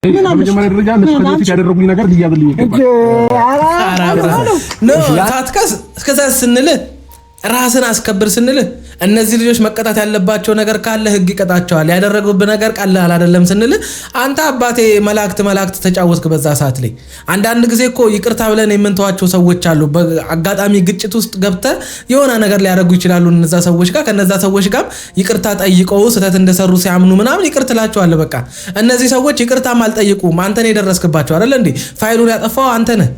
በመጀመሪያ ደረጃ ለስከዚህ ያደረጉኝ ነገር ሊያብልኝ ነው ታትካስ እስከዛ ስንል ራስን አስከብር ስንል እነዚህ ልጆች መቀጣት ያለባቸው ነገር ካለ ህግ ይቀጣቸዋል። ያደረጉብ ነገር ቀላል አይደለም ስንል አንተ አባቴ መላእክት ተጫወትክ በዛ ሰዓት ላይ። አንዳንድ ጊዜ እኮ ይቅርታ ብለን የምንተዋቸው ሰዎች አሉ። በአጋጣሚ ግጭት ውስጥ ገብተህ የሆነ ነገር ሊያደርጉ ይችላሉ እነዛ ሰዎች ጋር። ከነዛ ሰዎች ጋር ይቅርታ ጠይቀው ስህተት እንደሰሩ ሲያምኑ ምናምን ይቅርታ ላቸዋለህ። በቃ እነዚህ ሰዎች ይቅርታም አልጠይቁም። አንተ ነህ የደረስክባቸው አይደል እንዴ? ፋይሉን ያጠፋው አንተ ነህ።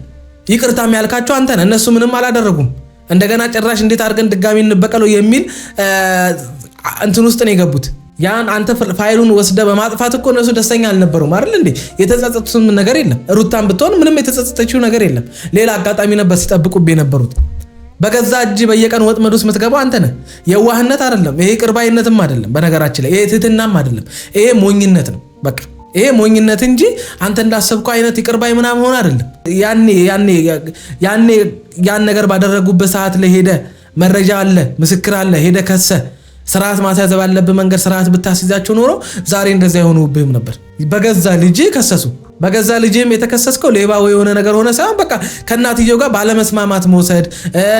ይቅርታም ያልካቸው አንተ ነህ። እነሱ ምንም አላደረጉም። እንደገና ጭራሽ እንዴት አድርገን ድጋሚ እንበቀለው የሚል እንትን ውስጥ ነው የገቡት። ያን አንተ ፋይሉን ወስደ በማጥፋት እኮ እነሱ ደስተኛ አልነበሩም አይደል እንዴ? የተጸጸቱት ነገር የለም። ሩታን ብትሆን ምንም የተጸጸተችው ነገር የለም። ሌላ አጋጣሚ ነበር ሲጠብቁብህ የነበሩት። በገዛ እጅ በየቀን ወጥመድ ውስጥ የምትገባው አንተ ነህ። የዋህነት አይደለም ይሄ፣ ቅርባይነትም አይደለም። በነገራችን ላይ ይሄ ትህትናም አይደለም። ይሄ ሞኝነት ነው በቃ። ይሄ ሞኝነት እንጂ አንተ እንዳሰብከው አይነት ይቅርባይ ምናምን ሆነ አይደለም። ያኔ ያን ነገር ባደረጉበት ሰዓት ላይ ሄደ መረጃ አለ፣ ምስክር አለ፣ ሄደ ከሰ ስርዓት ማስያዝ ባለበት መንገድ ስርዓት ብታስይዛቸው ኖሮ ዛሬ እንደዛ ይሆኑብህም ነበር። በገዛ ልጅ ከሰሱ። በገዛ ልጅም የተከሰስከው ሌባ ወይ የሆነ ነገር ሆነ ሳይሆን በቃ ከእናትየው ጋር ባለመስማማት መውሰድ፣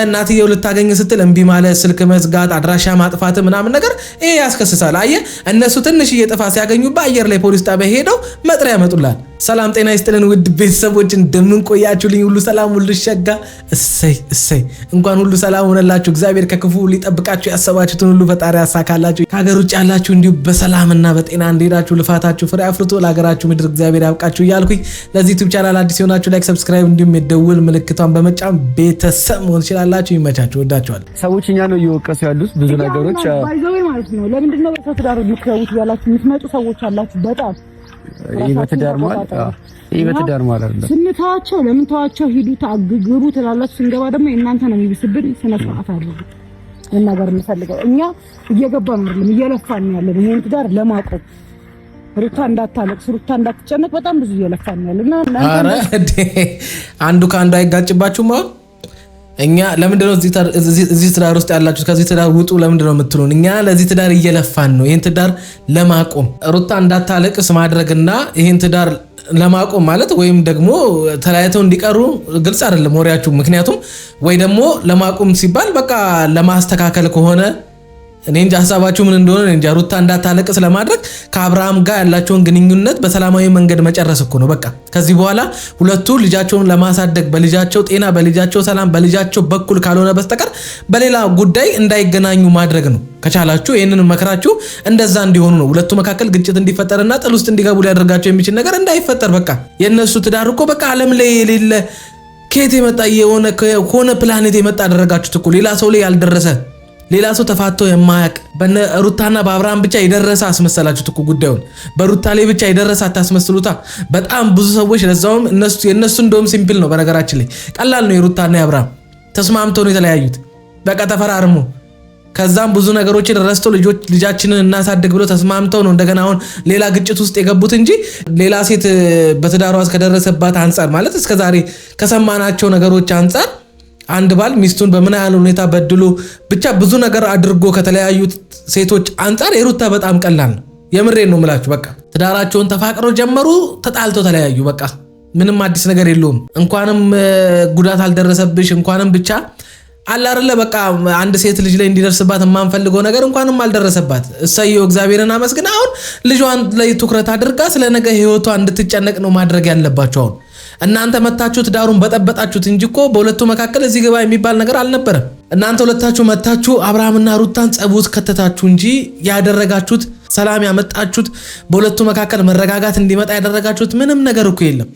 እናትየው ልታገኝ ስትል እምቢ ማለት፣ ስልክ መዝጋት፣ አድራሻ ማጥፋት ምናምን ነገር ይሄ ያስከስሳል። አየህ እነሱ ትንሽዬ ጥፋት ሲያገኙ በአየር ላይ ፖሊስ ጣቢያ ሄደው መጥሪያ ያመጡላል። ሰላም ጤና ይስጥልን ውድ ቤተሰቦች፣ እንደምን ቆያችሁልኝ? ሁሉ ሰላም፣ ሁሉ ሸጋ። እሰይ እንኳን ሁሉ ሰላም ሆነላችሁ። እግዚአብሔር ከክፉ ሊጠብቃችሁ ያሰባችሁትን ሁሉ ፈጣሪ ያሳካላችሁ። ከሀገር ውጭ ያላችሁ እንዲሁ በሰላምና በጤና እንደሄዳችሁ ልፋታችሁ ፍሬ አፍርቶ ለሀገራችሁ ምድር እግዚአብሔር ያብቃችሁ እያልኩኝ ለዚህ ዩቲዩብ ቻናል አዲስ የሆናችሁ ላይክ፣ ሰብስክራይብ እንዲሁም የደውል ምልክቷን በመጫን ቤተሰብ መሆን ትችላላችሁ። ይመቻችሁ። ወዳችኋል። ሰዎች እኛ ነው እየወቀሱ ያሉት ብዙ ነገሮች ባይዘው ማለት ነው። ለምንድን ነው በሰው ትዳር ልትከውት ያላችሁ የምትመጡ ሰዎች አላችሁ በጣም ይበትዳር ማለት አይደለም። ስንታቸው ለምን ተዋቸው ሂዱ ታግግሩ ትላላችሁ። ስንገባ ደግሞ እናንተ ነው የሚብስብን። ስነ ስርዓት አድርጉ። ነገር የምፈልገው እኛ እየገባን አይደለም እየለፋን ያለን ይሄን ትዳር ለማቆም ሩታ እንዳታለቅስ፣ ሩታ እንዳትጨነቅ በጣም ብዙ እየለፋን ያለና አረ አንዱ ከአንዱ አይጋጭባችሁም። አሁን እኛ ለምንድነው እዚህ ትዳር ውስጥ ያላችሁ ከዚህ ትዳር ውጡ ለምንድነው የምትሉን? እኛ ለዚህ ትዳር እየለፋን ነው። ይሄን ትዳር ለማቆም ሩታ እንዳታለቅስ ማድረግና ይሄን ትዳር ለማቆም ማለት ወይም ደግሞ ተለያይተው እንዲቀሩ ግልጽ አይደለም ወሬያችሁ። ምክንያቱም ወይ ደግሞ ለማቆም ሲባል በቃ ለማስተካከል ከሆነ እኔ እንጃ ሐሳባችሁ ምን እንደሆነ እንጃ። ሩታ እንዳታለቅስ ለማድረግ ከአብርሃም ጋር ያላቸውን ግንኙነት በሰላማዊ መንገድ መጨረስ እኮ ነው በቃ። ከዚህ በኋላ ሁለቱ ልጃቸውን ለማሳደግ በልጃቸው ጤና፣ በልጃቸው ሰላም፣ በልጃቸው በኩል ካልሆነ በስተቀር በሌላ ጉዳይ እንዳይገናኙ ማድረግ ነው። ከቻላችሁ ይሄንን መከራችሁ እንደዛ እንዲሆኑ ነው። ሁለቱ መካከል ግጭት እንዲፈጠርና ጥል ውስጥ እንዲገቡ ሊያደርጋቸው የሚችል ነገር እንዳይፈጠር በቃ። የነሱ ትዳር እኮ በቃ ዓለም ላይ የሌለ ከየት የመጣ የሆነ ፕላኔት የመጣ አደረጋችሁት እኮ። ሌላ ሰው ላይ ያልደረሰ ሌላ ሰው ተፋቶ የማያቅ በሩታና በአብርሃም ብቻ የደረሰ አስመሰላችሁት እኮ ጉዳዩን። በሩታ ላይ ብቻ የደረሰ አታስመስሉታ። በጣም ብዙ ሰዎች ለዛውም የነሱ እንደውም ሲምፕል ነው። በነገራችን ላይ ቀላል ነው። የሩታና የአብርሃም ተስማምተው ነው የተለያዩት። በቃ ተፈራርሞ ከዛም ብዙ ነገሮችን ረስቶ ልጃችንን እናሳድግ ብሎ ተስማምተው ነው እንደገና አሁን ሌላ ግጭት ውስጥ የገቡት እንጂ ሌላ ሴት በትዳሯ ከደረሰባት አንጻር ማለት እስከዛሬ ከሰማናቸው ነገሮች አንጻር አንድ ባል ሚስቱን በምን ያህል ሁኔታ በድሎ ብቻ ብዙ ነገር አድርጎ ከተለያዩት ሴቶች አንጻር የሩታ በጣም ቀላል ነው። የምሬን ነው የምላችሁ። በቃ ትዳራቸውን ተፋቅረው ጀመሩ፣ ተጣልተው ተለያዩ። በቃ ምንም አዲስ ነገር የለውም። እንኳንም ጉዳት አልደረሰብሽ እንኳንም ብቻ አለ አይደለ በቃ አንድ ሴት ልጅ ላይ እንዲደርስባት የማንፈልገው ነገር እንኳንም አልደረሰባት። እሰየው እግዚአብሔርን አመስግን። አሁን ልጇን ላይ ትኩረት አድርጋ ስለ ነገ ህይወቷ እንድትጨነቅ ነው ማድረግ ያለባቸው። አሁን እናንተ መታችሁ ትዳሩን በጠበጣችሁት እንጂ እኮ በሁለቱ መካከል እዚህ ግባ የሚባል ነገር አልነበረም። እናንተ ሁለታችሁ መታችሁ አብርሃምና ሩታን ጸቡት ከተታችሁ እንጂ ያደረጋችሁት ሰላም ያመጣችሁት በሁለቱ መካከል መረጋጋት እንዲመጣ ያደረጋችሁት ምንም ነገር እኮ የለም።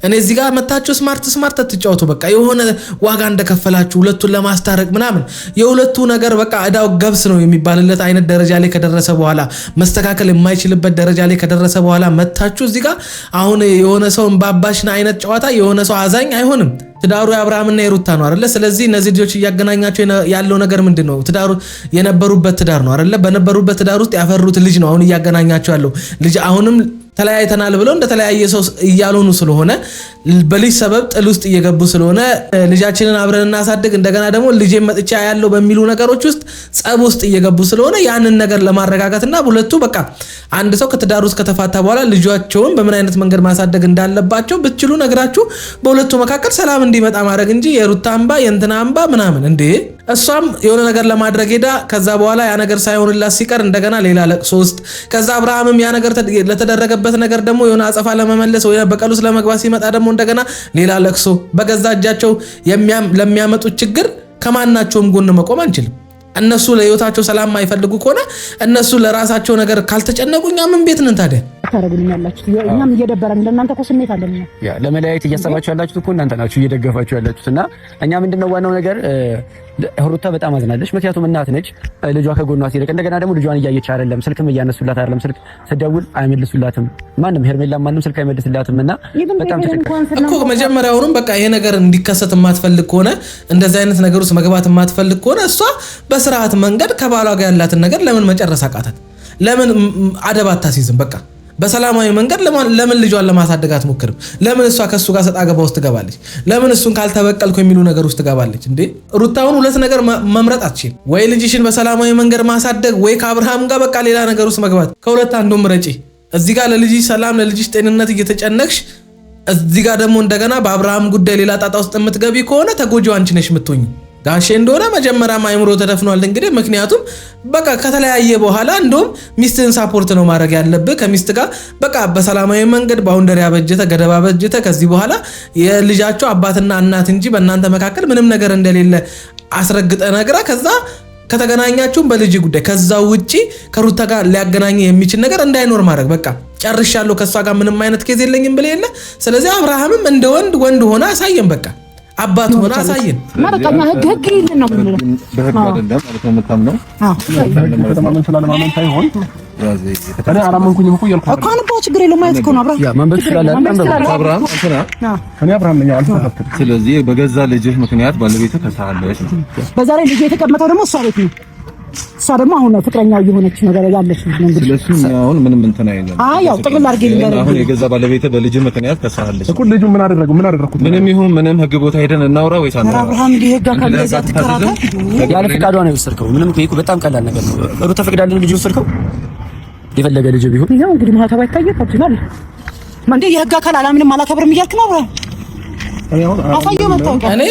እኔ እዚህ ጋር መታችሁ ስማርት ተጫወቱ በቃ የሆነ ዋጋ እንደከፈላችሁ ሁለቱን ለማስታረቅ ምናምን የሁለቱ ነገር በቃ እዳው ገብስ ነው የሚባልለት አይነት ደረጃ ላይ ከደረሰ በኋላ መስተካከል የማይችልበት ደረጃ ላይ ከደረሰ በኋላ መታችሁ እዚህ ጋር አሁን የሆነ ሰው ባባሽና አይነት ጨዋታ የሆነ ሰው አዛኝ አይሆንም። ትዳሩ የአብርሃምና የሩታ ነው አይደለ? ስለዚህ እነዚህ ልጆች እያገናኛቸው ያለው ነገር ምንድነው? ትዳሩ የነበሩበት ትዳር ነው አይደለ? በነበሩበት ትዳር ውስጥ ያፈሩት ልጅ ነው አሁን እያገናኛቸው ያለው ልጅ። አሁንም ተለያይተናል ብለው እንደተለያየ ሰው እያልሆኑ ስለሆነ በልጅ ሰበብ ጥል ውስጥ እየገቡ ስለሆነ ልጃችንን አብረን እናሳድግ እንደገና ደግሞ ልጄን መጥቻ ያለው በሚሉ ነገሮች ውስጥ ጸብ ውስጥ እየገቡ ስለሆነ ያንን ነገር ለማረጋጋትና ሁለቱ በቃ አንድ ሰው ከትዳር ውስጥ ከተፋታ በኋላ ልጃቸውን በምን አይነት መንገድ ማሳደግ እንዳለባቸው ብትችሉ ነግራችሁ በሁለቱ መካከል ሰላም እንዲመጣ ማድረግ እንጂ የሩታ አምባ የእንትና አምባ ምናምን እንዴ እሷም የሆነ ነገር ለማድረግ ሄዳ ከዛ በኋላ ያ ነገር ሳይሆንላት ሲቀር እንደገና ሌላ ለቅሶ ውስጥ ከዛ አብርሃምም ያ ነገር ለተደረገበት ነገር ደግሞ የሆነ አጸፋ ለመመለስ ወይ በቀል ውስጥ ለመግባት ሲመጣ ደግሞ እንደገና ሌላ ለቅሶ በገዛ እጃቸው ለሚያመጡት ችግር ከማናቸውም ጎን መቆም አንችልም። እነሱ ለህይወታቸው ሰላም ማይፈልጉ ከሆነ እነሱ ለራሳቸው ነገር ካልተጨነቁ እኛ ምን ቤት ነን ታዲያ? ታረጉልኛላችሁ። እኛም እየደበረን እንደናንተ እኮ ስሜት አለን። ያ ለመለያየት እያሰባችሁ ያላችሁት እኮ እናንተ ናችሁ እየደገፋችሁ ያላችሁትና እኛ ምንድነው ዋናው ነገር ሩታ በጣም አዝናለች። ምክንያቱም እናት ነች፣ ልጇ ከጎኗ ሲርቅ እንደገና ደግሞ ልጇን እያየች አይደለም፣ ስልክም እያነሱላት አይደለም፣ ስልክ ስደውል አይመልሱላትም። ማንም ሄርሜላ ማንም ስልክ አይመልስላትምና በጣም እኮ መጀመሪያውንም በቃ ይሄ ነገር እንዲከሰት የማትፈልግ ከሆነ እንደዚህ አይነት ነገር ውስጥ መግባት የማትፈልግ ከሆነ እሷ በስርዓት መንገድ ከባሏ ጋር ያላትን ነገር ለምን መጨረስ አቃታት? ለምን አደብ አታስይዝም? በቃ በሰላማዊ መንገድ ለምን ልጇን ለማሳደግ አትሞክርም? ለምን እሷ ከሱ ጋር ሰጣ ገባ ውስጥ ትገባለች? ለምን እሱን ካልተበቀልኩ የሚሉ ነገር ውስጥ ትገባለች? እንዴ ሩታውን ሁለት ነገር መምረጥ አትችልም ወይ? ልጅሽን በሰላማዊ መንገድ ማሳደግ ወይ ከአብርሃም ጋር በቃ ሌላ ነገር ውስጥ መግባት። ከሁለት አንዱን ምረጪ። እዚህ ጋር ለልጅሽ ሰላም ለልጅሽ ጤንነት እየተጨነቅሽ እዚህ ጋር ደግሞ እንደገና በአብርሃም ጉዳይ ሌላ ጣጣ ውስጥ የምትገቢ ከሆነ ተጎጂው አንቺ ነሽ የምትሆኚ። ጋሼ እንደሆነ መጀመሪያም አይምሮ ተደፍኗል። እንግዲህ ምክንያቱም በቃ ከተለያየ በኋላ እንደውም ሚስትን ሳፖርት ነው ማድረግ ያለብህ ከሚስት ጋር በቃ በሰላማዊ መንገድ ባውንደሪ አበጀተ ገደባ አበጀተ። ከዚህ በኋላ የልጃቸው አባትና እናት እንጂ በእናንተ መካከል ምንም ነገር እንደሌለ አስረግጠ ነግራ ከዛ ከተገናኛችሁም በልጅ ጉዳይ ከዛ ውጪ ከሩታ ጋር ሊያገናኝ የሚችል ነገር እንዳይኖር ማድረግ በቃ ጨርሻለሁ ከሷ ጋር ምንም አይነት ኬዝ የለኝም ብለ የለ። ስለዚህ አብርሃምም እንደ ወንድ ሆነ አሳየን በቃ አባት ሆነ አሳየን። ማረቀኛ ህግ ይልን ነው ምንለው በህግ አይደለም ማለት ነው የምታምነው። ከተማመን ስላለማመን ሳይሆን እኔ አላመንኩኝም እኮ ያልኩት እኮ ነው። ችግር የለውም ማለት እኮ ነው። አብርሃም እኔ አብርሃም ነኝ አልተፈተንም። ስለዚህ በገዛ ልጅህ ምክንያት ባለቤትህ ተሳለች። በዛ ላይ ልጅ የተቀመጠው ደግሞ እሷ ቤት ነው። እሷ ደግሞ አሁን ፍቅረኛው የሆነች ነገር ያለች ነው። ስለሱ አሁን ምንም እንትን አይደለም። ያው ጥቅል አድርጌ ልንገር አሁን የገዛ ባለቤትህ በልጅህ ምክንያት ተሳለች እኮ። ልጁ ምን አደረኩት? ምንም ይሁን ምንም ህግ ቦታ ሄደን እናውራ ወይስ አናውራ? አብርሃም ህግ አካል ለዛ ተከራከረ ያለ ፍቃዷ ነው የወሰድከው። ምንም እኮ በጣም ቀላል ነገር ነው። ሩታ ፈቅዳለች ልጅ ወሰድከው። የፈለገ ልጅ ቢሆን ይሄው እንግዲህ ማህተብ አይታየው ታውቃለህ። ማንዴ የህግ አካል አላምንም አላከብርም እያልክ ነው አብርሃም። አሳየው መጣው እኔ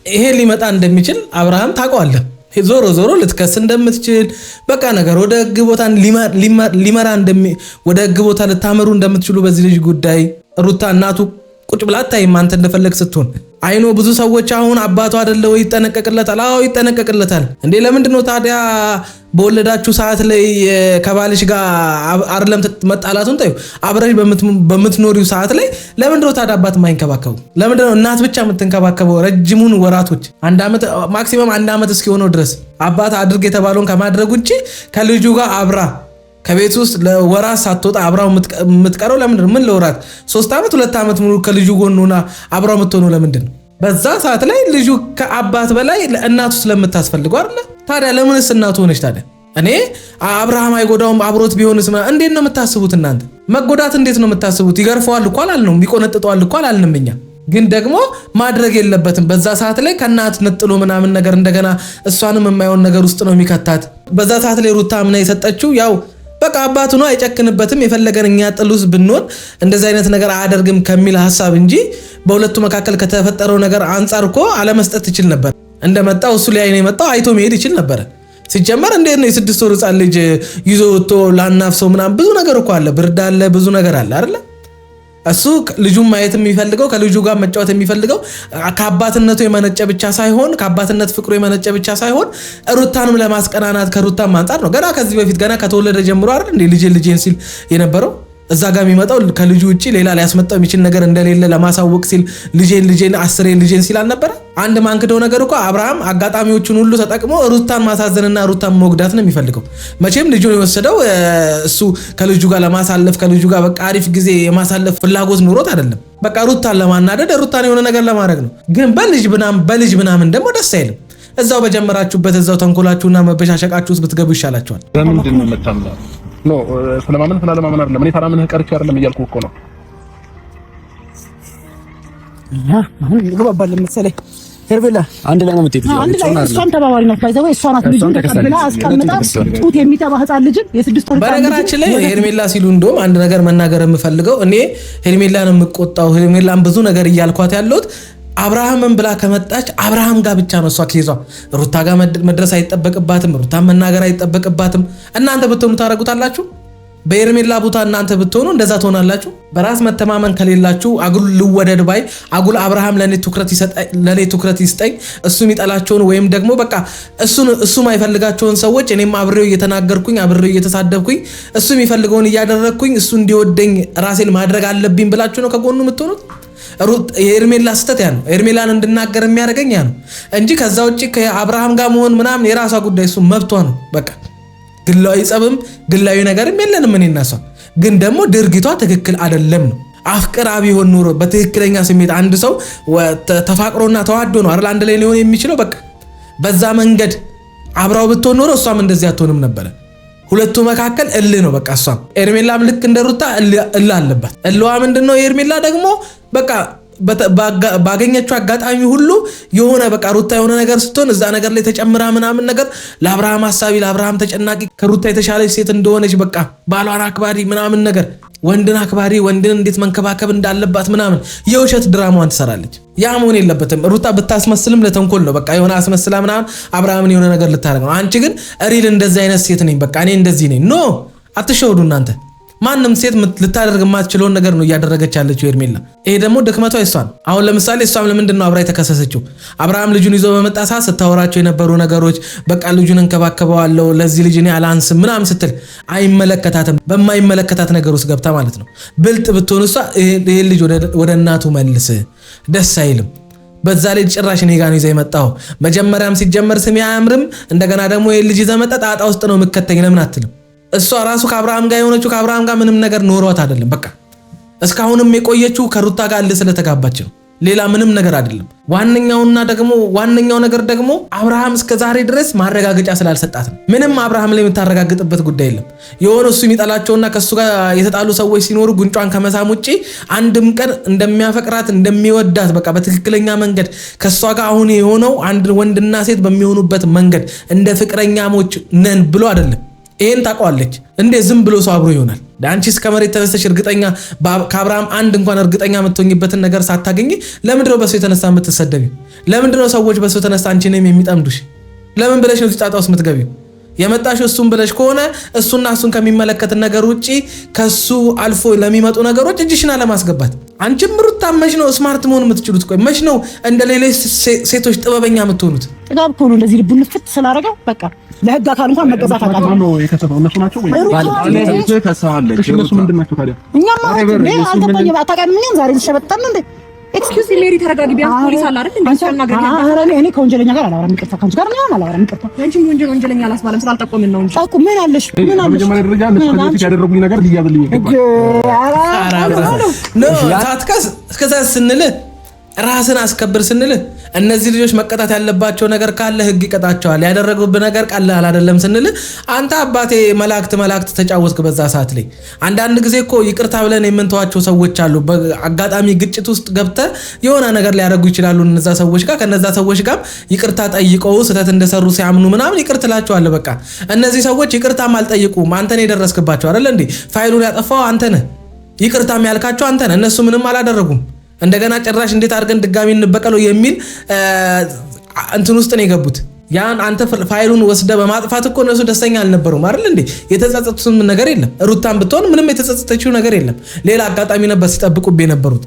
ይሄ ሊመጣ እንደሚችል አብርሃም ታውቀዋለህ። ዞሮ ልትከስ እንደምትችል በቃ ነገር ወደ ህግ ቦታ ሊመራ ወደ ህግ ቦታ ልታመሩ እንደምትችሉ በዚህ ልጅ ጉዳይ ሩታ እናቱ ቁጭ ብላ አታይም። አንተ እንደፈለግ ስትሆን አይኖ ብዙ ሰዎች አሁን አባቱ አይደለ ወይ ይጠነቀቅለታል። አዎ ይጠነቀቅለታል። እንዴ ለምንድን ነው ታዲያ በወለዳችሁ ሰዓት ላይ ከባልሽ ጋር አይደለም መጣላቱን ታዩ አብረሽ በምትኖሪው ሰዓት ላይ ለምንድን ነው ታዲያ አባት የማይንከባከቡ? ለምንድን ነው እናት ብቻ የምትንከባከበው? ረጅሙን ወራቶች ማክሲመም አንድ ዓመት እስኪሆነው ድረስ አባት አድርግ የተባለውን ከማድረግ ውጪ ከልጁ ጋር አብራ ከቤት ውስጥ ለወራት ሳትወጣ አብራው የምትቀረው ለምንድን ነው? ምን ለወራት 3 ዓመት 2 ዓመት ሙሉ ከልጁ ጎን ሆና አብራው የምትሆነው ለምንድን ነው? በዛ ሰዓት ላይ ልጁ ከአባት በላይ ለእናቱ ስለምታስፈልገው አይደለ? ታዲያ ለምንስ እናቱ ሆነች ታዲያ? እኔ አብርሃም አይጎዳውም አብሮት ቢሆንስ እንዴት ነው የምታስቡት እናንተ? መጎዳት እንዴት ነው የምታስቡት? ይገርፈዋል እኮ አላልነውም፣ ይቆነጥጠዋል እኮ አላልንም እኛ። ግን ደግሞ ማድረግ የለበትም። በዛ ሰዓት ላይ ከእናት ነጥሎ ምናምን ነገር እንደገና እሷንም የማይሆን ነገር ውስጥ ነው የሚከታት። በዛ ሰዓት ላይ ሩታ ምና የሰጠችው ያው በቃ አባቱ ነው አይጨክንበትም። የፈለገን እኛ ጥሉስ ብንሆን እንደዚህ አይነት ነገር አያደርግም ከሚል ሐሳብ እንጂ በሁለቱ መካከል ከተፈጠረው ነገር አንጻር እኮ አለመስጠት ይችል ነበር። እንደመጣው እሱ ላይ ነው የመጣው አይቶ መሄድ ይችል ነበር። ሲጀመር እንዴት ነው የ6 ወር ህፃን ልጅ ይዞ ወጥቶ ላናፍሰው ምናምን ብዙ ነገር እኮ አለ፣ ብርድ አለ፣ ብዙ ነገር አለ አይደለ? እሱ ልጁን ማየት የሚፈልገው ከልጁ ጋር መጫወት የሚፈልገው ከአባትነቱ የመነጨ ብቻ ሳይሆን ከአባትነት ፍቅሩ የመነጨ ብቻ ሳይሆን ሩታንም ለማስቀናናት ከሩታም አንጻር ነው። ገና ከዚህ በፊት ገና ከተወለደ ጀምሮ አይደል እንዴ ልጄን ሲል የነበረው እዛ ጋር የሚመጣው ከልጁ ውጪ ሌላ ሊያስመጣው የሚችል ነገር እንደሌለ ለማሳወቅ ሲል ልጄን 10 ልጄን ሲል አልነበረ? አንድ ማንክደው ነገር እኮ አብርሃም አጋጣሚዎቹን ሁሉ ተጠቅሞ ሩታን ማሳዘንና ሩታን መጉዳት ነው የሚፈልገው። መቼም ልጁን የወሰደው እሱ ከልጁ ጋር ለማሳለፍ ከልጁ ጋር በቃ አሪፍ ጊዜ የማሳለፍ ፍላጎት ኑሮት አይደለም። በቃ ሩታን ለማናደድ ሩታን የሆነ ነገር ለማድረግ ነው። ግን በልጅ ምናምን ደግሞ ደስ አይልም። እዛው በጀመራችሁበት እዛው ተንኮላችሁና መበሻሸቃችሁ ውስጥ ብትገቡ ይሻላችኋል። በምንድን ነው የምታምነው? ኖ ስለማመን ስላለማመን አይደለም። እኔ ታላምንህ ቀርቼ አይደለም እያልኩ እኮ ነው። አሁን ይገባባል መሰለኝ። ሄርቤላ አንድ ላይ ነው የምትሄዱት። አንድ ላይ እሷም ተባባሪ ናት። ባይዘው እሷ ናት ልጅ ተቀብላ አስቀምጣ ጡት የሚጠባ ህፃን ልጅ የስድስት ወር በነገራችን ላይ ሄርሜላ ሲሉ እንደውም አንድ ነገር መናገር የምፈልገው እኔ ሄርሜላን የምቆጣው ሄርሜላን ብዙ ነገር እያልኳት ያለሁት አብርሃምን ብላ ከመጣች አብርሃም ጋር ብቻ ነው እሷ ከይዟ ሩታ ጋር መድረስ አይጠበቅባትም። ሩታ መናገር አይጠበቅባትም። እናንተ ብትሆኑ ታረጉታላችሁ? በሄርሜላ ቦታ እናንተ ብትሆኑ እንደዛ ትሆናላችሁ? በራስ መተማመን ከሌላችሁ አጉል ልወደድ ባይ አጉል አብርሃም ለኔ ትኩረት ይስጠኝ እሱ የሚጠላቸውን ወይም ደግሞ በቃ እሱ ማይፈልጋቸውን ሰዎች እኔም አብሬው እየተናገርኩኝ አብሬው እየተሳደብኩኝ እሱ የሚፈልገውን እያደረግኩኝ እሱ እንዲወደኝ ራሴን ማድረግ አለብኝ ብላችሁ ነው ከጎኑ የምትሆኑት? የሄርሜላ ስተት ያ ነው። ሄርሜላን እንድናገር የሚያደርገኝ ያ ነው እንጂ ከዛ ውጪ ከአብርሃም ጋር መሆን ምናምን የራሷ ጉዳይ፣ እሱ መብቷ ነው። በቃ ግላዊ ጸብም ግላዊ ነገርም የለንም እኔ እና እሷ። ግን ደግሞ ድርጊቷ ትክክል አይደለም ነው። አፍቅራ ቢሆን ኑሮ በትክክለኛ ስሜት አንድ ሰው ተፋቅሮና ተዋዶ ነው አይደል አንድ ላይ ሊሆን የሚችለው። በቃ በዛ መንገድ አብራው ብትሆን ኖሮ እሷም እንደዚህ አትሆንም ነበር። ሁለቱ መካከል እልህ ነው በቃ። እሷም ሄርሜላም ልክ እንደ ሩታ እልህ አለባት። እልዋ ምንድነው? ሄርሜላ ደግሞ በቃ ባገኘችው አጋጣሚ ሁሉ የሆነ በቃ ሩታ የሆነ ነገር ስትሆን እዛ ነገር ላይ ተጨምራ ምናምን ነገር ለአብርሃም ሐሳቢ ለአብርሃም ተጨናቂ ከሩታ የተሻለች ሴት እንደሆነች በቃ ባሏን አክባሪ ምናምን ነገር ወንድን አክባሪ ወንድን እንዴት መንከባከብ እንዳለባት ምናምን የውሸት ድራማዋን ትሰራለች። ያ መሆን የለበትም። ሩታ ብታስመስልም ለተንኮል ነው በቃ የሆነ አስመስላ ምናምን አብርሃምን የሆነ ነገር ልታደርግ ነው። አንቺ ግን ሪል እንደዚህ አይነት ሴት ነኝ በቃ እኔ እንደዚህ ነኝ ኖ አትሸውዱ እናንተ። ማንም ሴት ልታደርግ የማትችለውን ነገር ነው እያደረገች ያለችው ሄርሜላ። ይሄ ደግሞ ድክመቷ እሷን። አሁን ለምሳሌ እሷም ለምንድን ነው አብራ የተከሰሰችው? አብርሃም ልጁን ይዞ በመጣ ሰዓት ስታወራቸው የነበሩ ነገሮች በቃ ልጁን እንከባከበዋለሁ ለዚህ ልጅ እኔ አላንስም ምናምን ስትል አይመለከታትም። በማይመለከታት ነገር ውስጥ ገብታ ማለት ነው። ብልጥ ብትሆን እሷ ይሄ ልጅ ወደ እናቱ መልስ ደስ አይልም። በዛ ላይ ጭራሽ እኔ ጋር ነው ይዘህ የመጣው። መጀመሪያም ሲጀመር ስሜ አያምርም እንደገና ደግሞ ይሄ ልጅ ይዘህ መጣ ጣጣ ውስጥ ነው የምከተኝ ለምን አትልም? እሷ ራሱ ከአብርሃም ጋር የሆነችው ከአብርሃም ጋር ምንም ነገር ኖሯት አይደለም። በቃ እስካሁንም የቆየችው ከሩታ ጋር ስለተጋባች ነው። ሌላ ምንም ነገር አይደለም። ዋነኛው ነገር ደግሞ አብርሃም እስከዛሬ ድረስ ማረጋገጫ ስላልሰጣት ነው። ምንም አብርሃም ላይ የምታረጋግጥበት ጉዳይ የለም። የሆነ እሱ የሚጠላቸውና ከሱ ጋር የተጣሉ ሰዎች ሲኖሩ ጉንጯን ከመሳም ውጪ አንድም ቀን እንደሚያፈቅራት እንደሚወዳት በቃ በትክክለኛ መንገድ ከሷ ጋር አሁን የሆነው አንድ ወንድና ሴት በሚሆኑበት መንገድ እንደ ፍቅረኛሞች ነን ብሎ አይደለም። ይሄን ታውቃለች እንዴ? ዝም ብሎ ሰው አብሮ ይሆናል? አንቺስ ከመሬት ተነስተሽ እርግጠኛ ከአብርሃም አንድ እንኳን እርግጠኛ የምትሆኝበትን ነገር ሳታገኝ ለምንድነው በሰው የተነሳ የምትሰደቢው? ለምንድነው ሰዎች በሰው የተነሳ አንቺንም የሚጠምዱሽ? ለምን ብለሽ ነው ጣጣ ውስጥ የምትገቢው? የመጣሽ እሱን ብለሽ ከሆነ እሱና እሱን ከሚመለከት ነገር ውጪ ከሱ አልፎ ለሚመጡ ነገሮች እጅሽና ለማስገባት አንቺም ሩታ መች ነው ስማርት መሆን የምትችሉት? ቆይ መች ነው እንደ ሌሎች ሴቶች ጥበበኛ የምትሆኑት? ጥጋብ ከሆነ እንደዚህ ልቡን ፍት ስላደረገው በቃ ለህግ አካል እንኳን መገዛት አቃተው ነው የከተተው። እነሱ ናቸው ወይ ባለቤት ከሳለች? እነሱ ምንድናቸው ታዲያ? እኛማ አልተቆየ አታውቅም። ምን ዛሬ ልሸበጣን እንዴ? ኤክስኪውዝ ሜሪ ተረጋጊ። ቢያንስ ፖሊስ አለ አይደል? እንደዚህ ነገር እኔ ከወንጀለኛ ጋር አላወራም። ይቅርታ ካንቺ ጋር ነው አላወራም። ይቅርታ አንቺ ወንጀለኛ አላስባለም ስላልጠቆምን ነው እንጂ ጠቁ ምን አለሽ? ምን አለሽ? በመጀመሪያ ደረጃ እነሱ ከዚህ ያደረጉኝ ነገር ሊያዝልኝ ይገባል። ነው ታትከስ እስከዛ ስንል ራስን አስከብር ስንል እነዚህ ልጆች መቀጣት ያለባቸው ነገር ካለ ህግ ይቀጣቸዋል። ያደረጉብህ ነገር ቀላል አይደለም ስንል አንተ አባቴ መላእክት ተጫወትክ በዛ ሰዓት ላይ። አንዳንድ ጊዜ እኮ ይቅርታ ብለን የምንተዋቸው ሰዎች አሉ። በአጋጣሚ ግጭት ውስጥ ገብተህ የሆነ ነገር ሊያደርጉ ይችላሉ እነዛ ሰዎች ጋር። ከነዛ ሰዎች ጋር ይቅርታ ጠይቀው ስህተት እንደሰሩ ሲያምኑ ምናምን ይቅር ትላቸዋለህ። በቃ እነዚህ ሰዎች ይቅርታም አልጠይቁም። አንተ ነህ የደረስክባቸው አይደል እንዴ? ፋይሉን ያጠፋው አንተ ነህ። ይቅርታም ያልካቸው አንተ ነህ። እነሱ ምንም አላደረጉም። እንደገና ጭራሽ እንዴት አድርገን ድጋሚ እንበቀለው የሚል እንትን ውስጥ ነው የገቡት። ያን አንተ ፋይሉን ወስደ በማጥፋት እኮ እነሱ ደስተኛ አልነበሩም አይደል እንዴ? የተጸጸቱትም ነገር የለም። ሩታን ብትሆን ምንም የተጸጸተችው ነገር የለም። ሌላ አጋጣሚ ነበር ሲጠብቁብህ የነበሩት።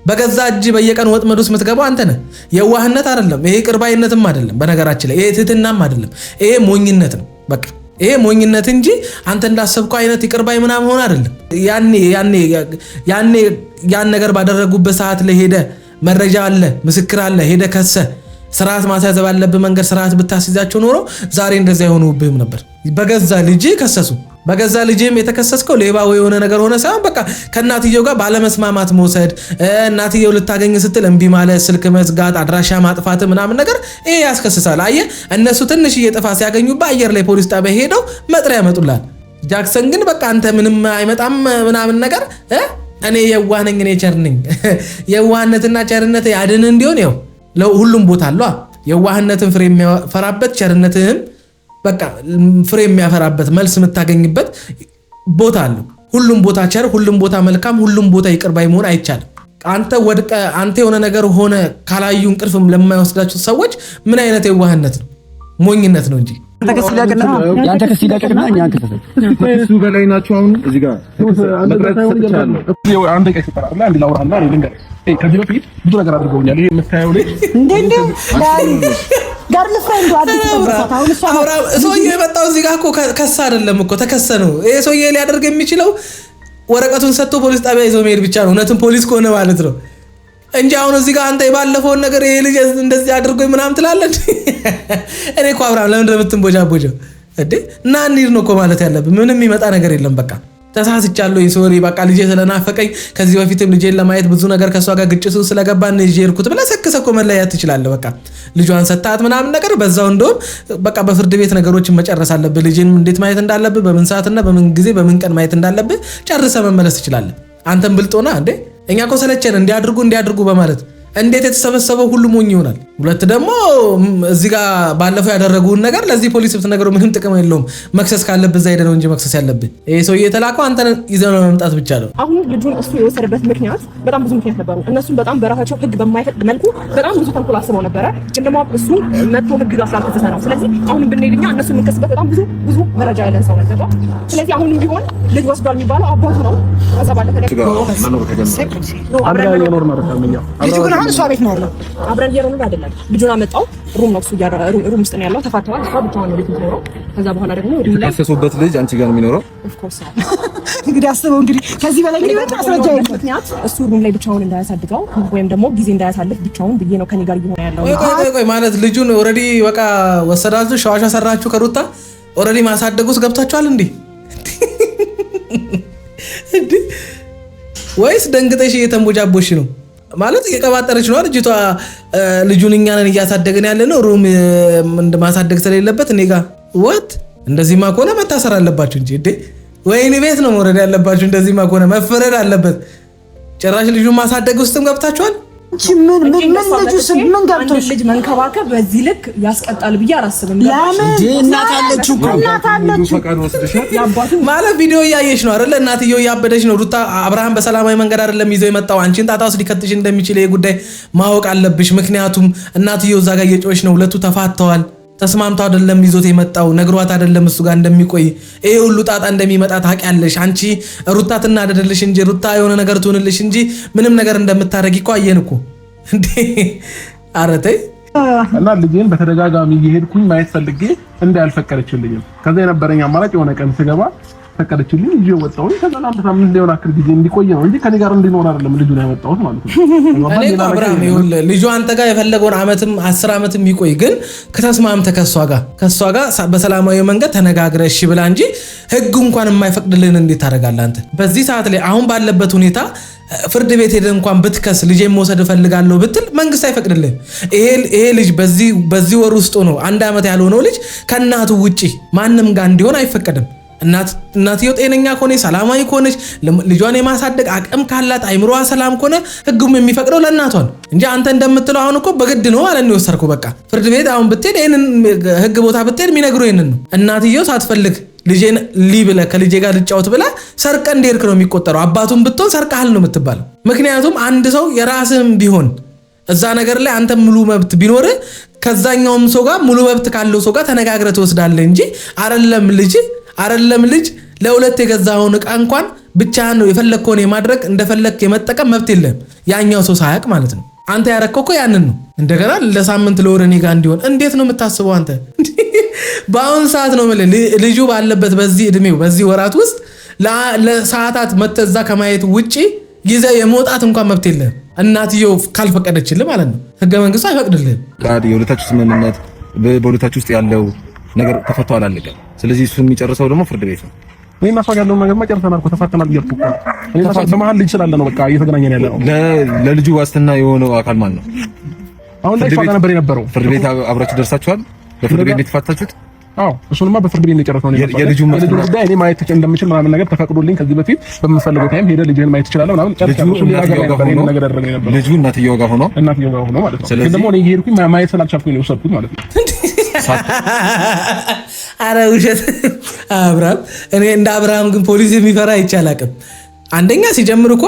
በገዛ እጅ በየቀን ወጥመድ ውስጥ የምትገባው አንተ ነህ። የዋህነት አይደለም ይሄ፣ ቅርባይነትም አይደለም። በነገራችን ላይ ይሄ ትህትናም አይደለም። ይሄ ሞኝነት ነው በቃ። ይሄ ሞኝነት እንጂ አንተ እንዳሰብከው አይነት ይቅርባይ ምናምን ሆነ አይደለም። ያኔ ያን ነገር ባደረጉበት ሰዓት ላይ ሄደ መረጃ አለ ምስክር አለ ሄደ ከሰ ስርዓት ማስያዝ ባለበት መንገድ ስርዓት ብታስይዛቸው ኖሮ ዛሬ እንደዛ የሆኑብህም ነበር። በገዛ ልጅ ከሰሱ። በገዛ ልጅም የተከሰስከው ሌባ ወይ የሆነ ነገር ሆነ ሳይሆን በቃ ከእናትየው ጋር ባለመስማማት መውሰድ፣ እናትየው ልታገኝ ስትል እምቢ ማለት፣ ስልክ መዝጋት፣ አድራሻ ማጥፋት ምናምን ነገር ይሄ ያስከስሳል። አየህ እነሱ ትንሽዬ ጥፋት ሲያገኙ በአየር ላይ ፖሊስ ጣቢያ ሄደው መጥሪያ ያመጡላል። ጃክሰን ግን በቃ አንተ ምንም አይመጣም ምናምን ነገር እኔ የዋህ ነኝ እኔ ቸር ነኝ የዋህነትና ቸርነት ያድን እንዲሆን ያው ለሁሉም ቦታ አለ የዋህነትን ፍሬ የሚያፈራበት ቸርነትህም በቃ ፍሬ የሚያፈራበት መልስ የምታገኝበት ቦታ አለ ሁሉም ቦታ ቸር ሁሉም ቦታ መልካም ሁሉም ቦታ ይቅር ባይ መሆን አይቻልም አንተ ወድቀ አንተ የሆነ ነገር ሆነ ካላዩ እንቅልፍም ለማይወስዳቸው ሰዎች ምን አይነት የዋህነት ነው ሞኝነት ነው እንጂ ያንተ ከስ ይላቀቅና እኛን ከሰሰ እሱ በላይ ናቸው አሁን እዚህ ጋር አንድ ቀይ ሲጠራ አይደል አንድ ላውራና እኔ ልንገር ከዚህ በፊት ብዙ ነገር አድርገውኛል ይሄ የምታየው ላይ እንዴ ጋርል ፍሬንዱ አዲስ ተመሳሳው ሰውዬ የመጣው እዚህ ጋር እኮ ከሳ አይደለም እኮ ተከሰ ነው ይሄ ሰውዬ ሊያደርግ የሚችለው ወረቀቱን ሰጥቶ ፖሊስ ጣቢያ ይዞ መሄድ ብቻ ነው እውነትም ፖሊስ ከሆነ ማለት ነው እንጂ አሁን እዚህ ጋር አንተ የባለፈውን ነገር ይሄ ልጅ እንደዚህ አድርጎኝ ምናምን ትላለህ እኔ እኮ አብርሃም ለምን እንደምትንቦጃቦጀው እንዴ እና እንሂድ ነው እኮ ማለት ያለብህ ምንም የሚመጣ ነገር የለም በቃ ተሳስቻለሁ ሶሪ በቃ ልጄ ስለናፈቀኝ ከዚህ በፊትም ልጄን ለማየት ብዙ ነገር ከሷ ጋር ግጭቱ ስለገባን ልጄ ይርኩት ብለህ ሰክሰኮ መለያት ትችላለህ በቃ ልጇን ሰጣት ምናምን ነገር በዛው እንደውም በቃ በፍርድ ቤት ነገሮችን መጨረስ አለብህ ልጄን እንዴት ማየት እንዳለብህ በምን ሰዓትና በምን ጊዜ በምን ቀን ማየት እንዳለብህ ጨርሰህ መመለስ ትችላለህ አንተም ብልጦና እንዴ እኛ እኮ ሰለቸን እንዲያድርጉ በማለት እንዴት የተሰበሰበው ሁሉ ሞኝ ይሆናል ሁለት ደግሞ እዚህ ጋር ባለፈው ያደረጉን ነገር ለዚህ ፖሊስ ብትነግረው ምንም ጥቅም የለውም መክሰስ ካለብህ ዘይደ ነው እንጂ መክሰስ ያለብህ ይሄ ሰውዬ የተላከው አንተን ይዘው ነው መምጣት ብቻ ነው አሁን ልጁን እሱ የወሰደበት ምክንያት በጣም ብዙ ምክንያት ነበሩ እነሱም በጣም በራሳቸው ህግ በማይፈቅድ መልኩ በጣም ብዙ ተንኮል አስበው ነበረ ግን ደግሞ እሱ መጥቶ ህግ ጋር ስላልተፈሰ ነው ስለዚህ አሁን ብንሄድኛ እነሱ የምንከስበት በጣም ብዙ መረጃ ያለን ሰው ነበር ስለዚህ አሁን ቢሆን ልጅ ወስዷል የሚባለው አባቱ ነው ከዛ ባለፈ አሁን እሷ ቤት ነው ያለው አብረን እየኖርን አይደለም ልጁን አመጣው ሩም ነው እሱ ሩም ውስጥ ነው ያለው ተፋተዋል እሷ ብቻዋን ነው ቤት የምትኖረው ከዛ በኋላ ደግሞ የተከሰሱበት ልጅ አንቺ ጋር ነው የሚኖረው ኦፍ ኮርስ እንግዲህ አስበው እንግዲህ ከዚህ በላይ እንግዲህ በጣም አስረጃ ምክንያት እሱ ሩም ላይ ብቻውን እንዳያሳድገው ወይም ደግሞ ጊዜ እንዳያሳልፍ ብቻውን ብዬ ነው ከኔ ጋር እየሆነ ያለው ቆይ ማለት ልጁን ኦሬዲ በቃ ወሰዳችሁ ሻዋሻ ሰራችሁ ከሩታ ኦሬዲ ማሳደጉስ ገብታችኋል እንዴ ወይስ ደንግጠሽ እየተንቦጃቦሽ ነው ማለት የቀባጠረች ነው ልጅቷ ልጁን እኛ ነን እያሳደገን ያለ ነው ሩም ማሳደግ ስለሌለበት እኔ ጋር ወት እንደዚህማ ከሆነ መታሰር አለባችሁ እንጂ እንዴ ወይኔ ቤት ነው መውረድ ያለባችሁ እንደዚህማ ከሆነ መፈረድ አለበት ጭራሽ ልጁን ማሳደግ ውስጥም ገብታችኋል ምን ምን ገብቶሽ ልጅ መንከባከብ በዚህ ልክ ያስቀጣል ብዬ አላስብም እናት አለችው ማለት ቪዲዮ እያየሽ ነው አይደል እናትየው እያበደች ነው ሩታ አብርሃም በሰላማዊ መንገድ አይደለም ይዘው የመጣው አንቺን ጣጣ ውስጥ ሊከትሽ እንደሚችል ይሄ ጉዳይ ማወቅ አለብሽ ምክንያቱም እናትየው እዛ ጋር እየጮሽ ነው ሁለቱ ተፋተዋል ተስማምታው አይደለም ይዞት የመጣው ነግሯት አይደለም እሱ ጋር እንደሚቆይ ይሄ ሁሉ ጣጣ እንደሚመጣ ታውቂያለሽ አንቺ ሩታ ትናደደልሽ እንጂ ሩታ የሆነ ነገር ትሆንልሽ እንጂ ምንም ነገር እንደምታረጊ እኮ አየን እኮ እንዴ አረተይ እና ልጄን በተደጋጋሚ እየሄድኩኝ ማየት ፈልጌ እንዳልፈቀደችልኝም ከዛ የነበረኝ አማራጭ የሆነ ቀን ስገባ ፈቀደችልኝ ይዤ ወጣሁኝ ከዛ ለአንተ ሊሆን አክል ጊዜ እንዲቆይ ነው እንጂ ከኔ ጋር እንዲኖር አይደለም ልጁን ያመጣሁት ማለት ነው እኔ አብርሃም ልጁ አንተ ጋር የፈለገውን አመትም 10 አመትም ይቆይ ግን ከተስማምተህ ከሷ ጋር በሰላማዊ መንገድ ተነጋግረህ እሺ ብላ እንጂ ህግ እንኳን የማይፈቅድልን እንዴት ታደርጋለህ አንተ በዚህ ሰዓት ላይ አሁን ባለበት ሁኔታ ፍርድ ቤት ሄደህ እንኳን ብትከስ ልጄን መውሰድ እፈልጋለሁ ብትል መንግስት አይፈቅድልህም ይሄ ልጅ በዚህ ወር ውስጥ ነው 1 አመት ያልሆነው ልጅ ከእናቱ ውጪ ማንም ጋር እንዲሆን አይፈቀድም እናትየው ጤነኛ ከሆነ ሰላማዊ ከሆነች ልጇን የማሳደግ አቅም ካላት አይምሮዋ ሰላም ከሆነ ህጉም የሚፈቅደው ለእናቷ ነው እንጂ አንተ እንደምትለው አሁን እኮ በግድ ነው ማለት ነው የወሰድከው በቃ ፍርድ ቤት አሁን ብትሄድ ይሄንን ህግ ቦታ ብትሄድ የሚነግረው ይሄንን ነው እናትየው ሳትፈልግ ልጄን ሊብለ ከልጄ ጋር ልጫወት ብላ ሰርቀ እንደሄድክ ነው የሚቆጠረው አባቱን ብትሆን ሰርቀሃል ነው የምትባለው ምክንያቱም አንድ ሰው የራስህም ቢሆን እዛ ነገር ላይ አንተ ሙሉ መብት ቢኖር ከዛኛውም ሰው ጋር ሙሉ መብት ካለው ሰው ጋር ተነጋግረህ ትወስዳለህ እንጂ አይደለም ልጅ ለሁለት የገዛውን ዕቃ እንኳን ብቻ ነው የፈለከውን የማድረግ እንደፈለክ የመጠቀም መብት የለም ያኛው ሰው ሳያቅ ማለት ነው አንተ ያረከው እኮ ያንን ነው እንደገና ለሳምንት ለወር እኔ ጋር እንዲሆን እንዴት ነው የምታስበው አንተ በአሁን ሰዓት ነው ማለት ልጁ ባለበት በዚህ እድሜው በዚህ ወራት ውስጥ ለሰዓታት መተዛ ከማየት ውጪ ጊዜ የመውጣት እንኳን መብት የለም እናትየው ካልፈቀደችልህ ማለት ነው ህገ መንግስቱ አይፈቅድልህም የሁለታችሁ ስምምነት በሁለታችሁ ውስጥ ያለው ነገር ተፈቶ አላለቀም ስለዚህ እሱ የሚጨርሰው ደግሞ ፍርድ ቤት ነው እኔና እሷ ጋር ያለው ነገር ማጨርሰናል እኮ ተፋተናል እያልኩ እኮ እኔ በመሀል ልጅ ስላለ ነው በቃ እየተገናኘን ያለ ነው ለልጁ ዋስትና የሆነው አካል ማን ነው አሁን ላይ እሷ ጋር ነበር የነበረው ፍርድ ቤት አብራችሁ ደርሳችኋል በፍርድ ቤት የተፋታችሁት አዎ እሱንማ በፍርድ ቤት የጨረሰው ነው። የልጁ ጉዳይ እኔ ማየት እንደምችል ምናምን ነገር ተፈቅዶልኝ ከዚህ በፊት በምፈልገው ታይም ሄደ ልጅህን ማየት ትችላለህ ምናምን ልጁ እናትየው ጋር ሆኖ ማለት ነው። ግን ደግሞ እኔ እየሄድኩኝ ማየት ስላልቻልኩኝ ነው የወሰድኩት ማለት ነው። ኧረ ውሸት አብርሃም። እኔ እንደ አብርሃም ግን ፖሊስ የሚፈራ አይቻላቅም። አንደኛ ሲጀምር እኮ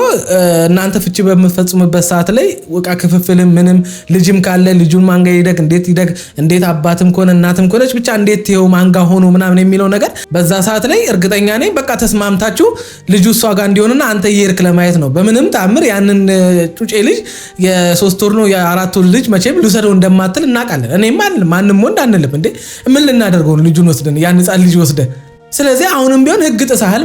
እናንተ ፍቺ በምትፈጽሙበት ሰዓት ላይ ወቃ ክፍፍልም ምንም ልጅም ካለ ልጁን ማንጋ ይደግ እንዴት አባትም ከሆነ እናትም ከሆነች ብቻ እንዴት ይሄው ማንጋ ሆኖ ምናምን የሚለው ነገር በዛ ሰዓት ላይ እርግጠኛ ነኝ በቃ ተስማምታችሁ ልጁ እሷ ጋር እንዲሆንና አንተ እየሄድክ ለማየት ነው። በምንም ታምር ያንን ጩጬ ልጅ የ3 ወር ነው የ4 ወር ልጅ መቼም ልውሰደው እንደማትል እናውቃለን። እኔም ማንም ወንድ አንልም እንዴ ምን ልናደርገው ነው ልጁን ወስደን ያን ህፃን ልጅ ወስደ። ስለዚህ አሁንም ቢሆን ህግ ጥሰሃል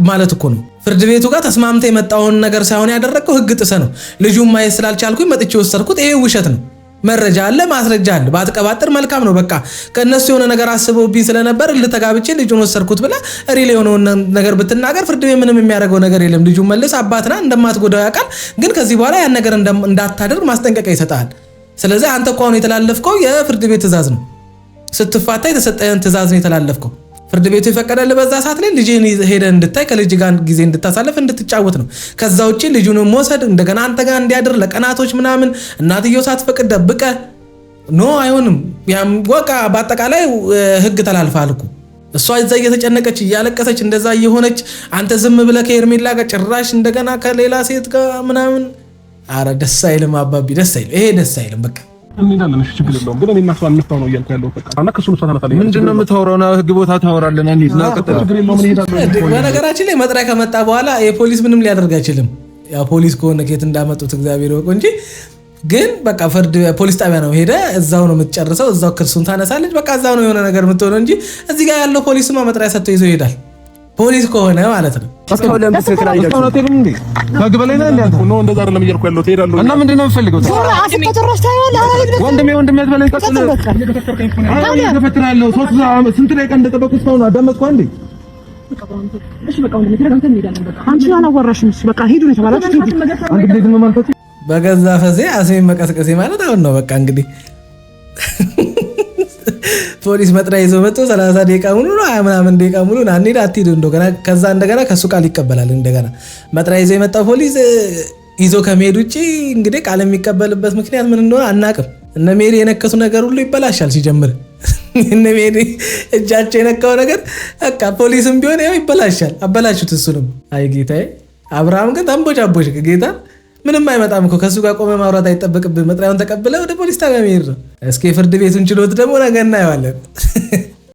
ማለት እኮ ነው። ፍርድ ቤቱ ጋር ተስማምተ የመጣውን ነገር ሳይሆን ያደረገው ህግ ጥሰ ነው። ልጁን ማየት ስላልቻልኩኝ መጥቼ ወሰድኩት። ይሄ ውሸት ነው። መረጃ አለ፣ ማስረጃ አለ። ባትቀባጥር መልካም ነው። በቃ ከነሱ የሆነ ነገር አስበውብኝ ስለነበር ልተጋብቼ ልጁን ወሰድኩት ብላ ሪል የሆነውን ነገር ብትናገር ፍርድ ቤት ምንም የሚያደርገው ነገር የለም። ልጁን መልስ፣ አባትና እንደማትጎዳው ያውቃል። ግን ከዚህ በኋላ ያን ነገር እንዳታደርግ ማስጠንቀቂያ ይሰጣል። ስለዚህ አንተ እኮ አሁን የተላለፍከው የፍርድ ቤት ትእዛዝ ነው። ስትፋታ የተሰጠህን ትእዛዝ ነው የተላለፍከው። ፍርድ ቤቱ የፈቀደልህ በዛ ሰዓት ላይ ልጅህን ሄደህ እንድታይ ከልጅ ጋር ጊዜ እንድታሳልፍ እንድትጫወት ነው። ከዛ ውጪ ልጁን መውሰድ እንደገና አንተ ጋር እንዲያድር ለቀናቶች ምናምን እናትየው ሳትፈቅድ ደብቀህ ኖ አይሆንም። ያም ወቃ በአጠቃላይ ህግ ተላልፈሃል እኮ። እሷ እዛ እየተጨነቀች እያለቀሰች እንደዛ እየሆነች አንተ ዝም ብለህ ከኤርሜላ ጋር ጭራሽ እንደገና ከሌላ ሴት ጋር ምናምን። አረ ደስ አይልም አባቢ፣ ደስ አይልም። ይሄ ደስ አይልም። በቃ እንዴዳለን። እሺ ችግር የለውም። ግን እኔ እና እሷ እንፍታው ነው እያልኩ ያለው። በቃ እና ከሱ ነው ታናታለህ። ምንድነው የምታወራው? ነው ህግ ቦታ ታወራለህ። እና እንዴት ነው ቀጥታ ችግር የለውም። እንሄዳለን። በነገራችን ላይ መጥሪያ ከመጣ በኋላ የፖሊስ ምንም ሊያደርግ አይችልም። ያው ፖሊስ ከሆነ ከየት እንዳመጡት እግዚአብሔር ይወቅ እንጂ ግን በቃ ፍርድ ፖሊስ ጣቢያ ነው ሄደ፣ እዛው ነው የምትጨርሰው፣ እዛው ክርሱን ታነሳለች። በቃ እዛው ነው የሆነ ነገር የምትሆነው እንጂ እዚህ ጋር ያለው ፖሊስማ መጥሪያ ሰጥቶ ይዞ ይሄዳል። ፖሊስ ከሆነ ማለት ነው። አስተውለን በስልክ ላይ ይደርሱ እንዴ ከህግ በላይ ነህ እንዴ አንተ? ነው እንደዛ አይደለም እያልኩ ያለው። ትሄዳለህ እና ምንድነው የምፈልገው? ወንድሜ አትበለኝ። ቀጥል። ገፈትራለሁ። ስንት ደቂቃ እንደጠበቁት ነው አዳመጥኩ እንዴ? እሺ በቃ ወንድሜ ተረጋግተን እንሄዳለን። በቃ አንቺ አላወራሽም። እሺ በቃ ሂዱ ነው የተባላችሁት። አንድ ጊዜ ግን ማንተት በገዛ ፈሴ አሴን መቀስቀሴ ማለት አሁን ነው። በቃ እንግዲህ ፖሊስ መጥሪያ ይዞ መጥቶ 30 ደቂቃ ሙሉ ነው 20 ምናምን ደቂቃ ሙሉ ና እንሂድ አትሂድ እንደገና ከዛ እንደገና ከሱ ቃል ይቀበላል። እንደገና መጥሪያ ይዞ የመጣው ፖሊስ ይዞ ከመሄድ ውጪ እንግዲህ ቃል የሚቀበልበት ምክንያት ምን እንደሆነ አናቅም። እነ ሜሪ የነከሱ ነገር ሁሉ ይበላሻል ሲጀምር። እነ ሜሪ እጃቸው የነካው ነገር በቃ ፖሊስም ቢሆን ያው ይበላሻል። አበላሹት እሱንም። አይ ጌታዬ። አብርሃም ግን ተንቦጫቦች ጌታ ምንም አይመጣም እኮ ከሱ ጋር ቆመ ማውራት አይጠበቅብህ። መጥሪያውን ተቀብለ ወደ ፖሊስ ጣቢያ መሄድ ነው። እስኪ ፍርድ ቤቱን ችሎት ደግሞ ነገ እናየዋለን።